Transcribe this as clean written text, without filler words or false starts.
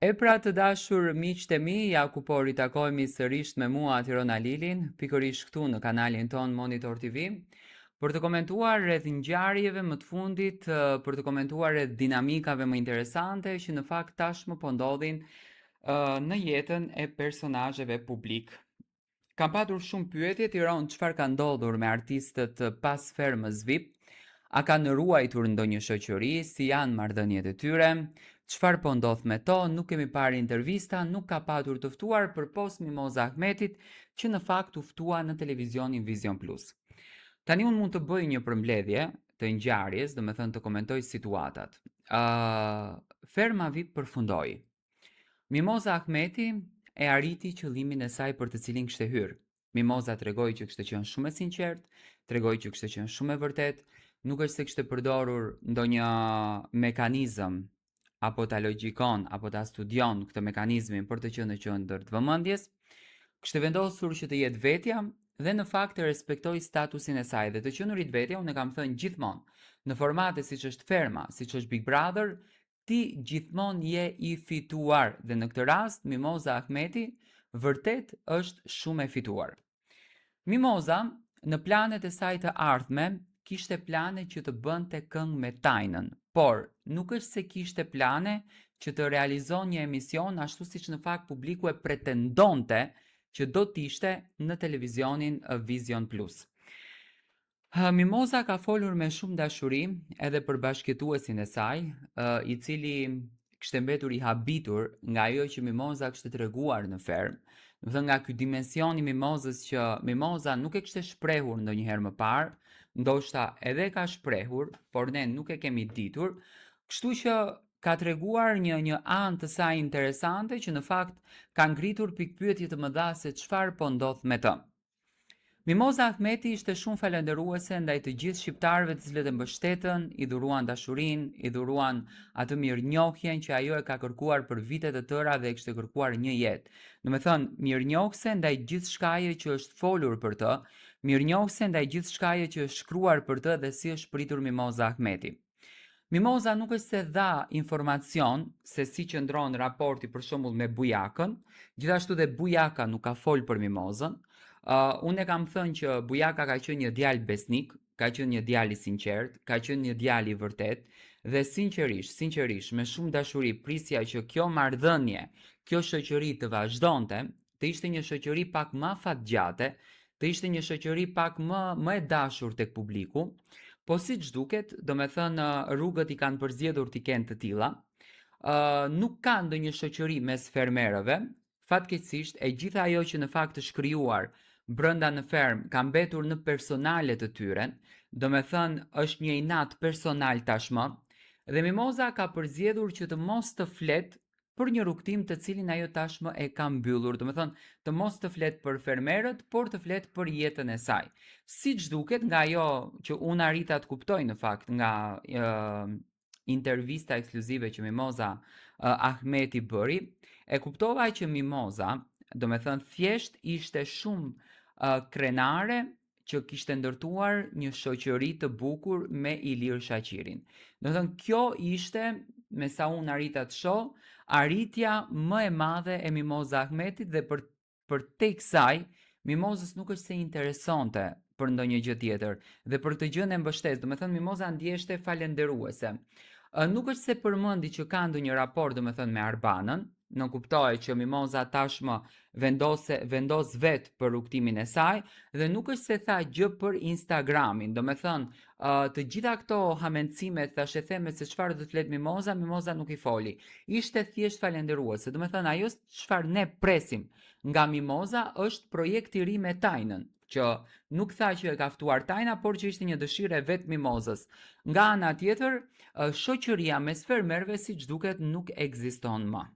E pra të dashur miqtë e mi, ja ku po ritakojmë sërish me mua Tirona Lilin, pikërisht këtu në kanalin ton Monitor TV, për të komentuar rreth ngjarjeve më të fundit, për të komentuar rreth dinamikave më interesante që në fakt tashmë po ndodhin në jetën e personazheve publik. Kam patur shumë pyetje, Tiron, çfarë ka ndodhur me artistët pas fermës VIP? A kanë ruajtur ndonjë shoqëri, si janë marrëdhëniet e tyre? Çfarë po ndodh me to? Nuk kemi parë intervista, nuk ka patur të ftuar përpos Mimoza Ahmetit, që në fakt u ftua në televizionin Vision Plus. Tani unë mund të bëj një përmbledhje të ngjarjes, do të thënë të komentoj situatat. Ferma VIP përfundoi. Mimoza Ahmeti e arriti qëllimin e saj për të cilin kishte hyrë. Mimoza tregoi që kishte qenë shumë e sinqert, tregoi që kishte qenë shumë e vërtet, nuk është se kishte përdorur ndonjë mekanizëm apo ta logjikon apo ta studion këtë mekanizmin për të qenë në qendër të vëmendjes. Kishte vendosur që të jetë vetja dhe në fakt të respektoi statusin e saj dhe të qenurit vetja, unë e kam thënë gjithmonë, në formate siç është Ferma, siç është Big Brother, ti gjithmonë je i fituar dhe në këtë rast Mimoza Ahmeti vërtet është shumë e fituar. Mimoza në planet e saj të ardhme kishte plane që të bënte këngë me Tajnën, por nuk është se kishte plane që të realizon një emision ashtu siç në fakt publiku e pretendonte që do t'ishte në televizionin Vision Plus. Mimoza ka folur me shumë dashuri edhe për bashkëtuesin e saj, i cili kishte mbetur i habitur nga ajo që Mimoza kishte treguar në ferm, dhe nga ky dimensioni Mimozës që Mimoza nuk e kishte shprehur ndonjëherë më parë, ndoshta edhe ka shprehur, por ne nuk e kemi ditur, kështu që ka treguar një anë të saj interesante që në fakt ka ngritur pikpyetje të mëdha se çfarë po ndodh me të. Mimoza Ahmeti ishte shumë falënderuese ndaj të gjithë shqiptarëve të cilët e mbështetën, i dhuruan dashurinë, i dhuruan atë mirënjohjen që ajo e ka kërkuar për vite të tëra dhe e kishte kërkuar një jetë. Domethënë, mirënjohse ndaj gjithçkaje që është folur për të, mirënjohse ndaj gjithçkaje që është shkruar për të dhe si është pritur Mimoza Ahmeti. Mimoza nuk është se dha informacion se si qëndron raporti për shembull me Bujakën, gjithashtu dhe Bujaka nuk ka folë për Mimozën. Unë e kam thënë që Bujaka ka qenë një djalë besnik, ka qenë një djalë i sinqert, ka qenë një djalë i vërtet dhe sinqerisht, me shumë dashuri prisja që kjo marrëdhënie, kjo shoqëri të vazhdonte, të ishte një shoqëri pak më afatgjate, të ishte një shoqëri pak më e dashur tek publiku, po siç duket, domethënë rrugët i kanë përzgjedhur t'i kenë të tilla. Nuk ka ndonjë shoqëri mes fermerëve, fatkeqësisht e gjitha ajo që në fakt është krijuar brenda në ferm ka mbetur në personale të tyre, domethënë është një inat personal tashmë, dhe Mimoza ka përzgjedhur që të mos të flet për një rrugtim të cilin ajo tashmë e ka mbyllur, domethënë të mos të flet për fermerët, por të flet për jetën e saj. Siç duket nga ajo që unë arrita të kuptoj në fakt nga intervista ekskluzive që Mimoza Ahmeti bëri, e kuptova që Mimoza, domethënë thjesht ishte shumë krenare që kishte ndërtuar një shoqëri të bukur me Ilir Shaqirin. Domethënë kjo ishte, me sa unë arrita të shoh, arritja më e madhe e Mimoza Ahmetit dhe për te kësaj, Mimozës nuk është se interesonte për ndonjë gjë tjetër dhe për këtë gjë e mbështes, domethënë Mimoza ndjeshte falënderuese. Nuk është se përmendi që ka ndonjë raport domethënë me Arbanën, në kuptohet që Mimoza tashmë vendos vet për rrugtimin e saj dhe nuk është se tha gjë për Instagramin, domethënë të gjitha këto hamencimet, thashë theme se çfarë do të flet Mimoza, Mimoza nuk i foli. Ishte thjesht falënderuese. Domethënë ajo çfarë ne presim nga Mimoza është projekt i ri me Tajnën, që nuk tha që e ka ftuar Tajna, por që ishte një dëshirë e vet Mimozës. Nga ana tjetër, shoqëria mes fermerëve siç duket nuk ekziston më.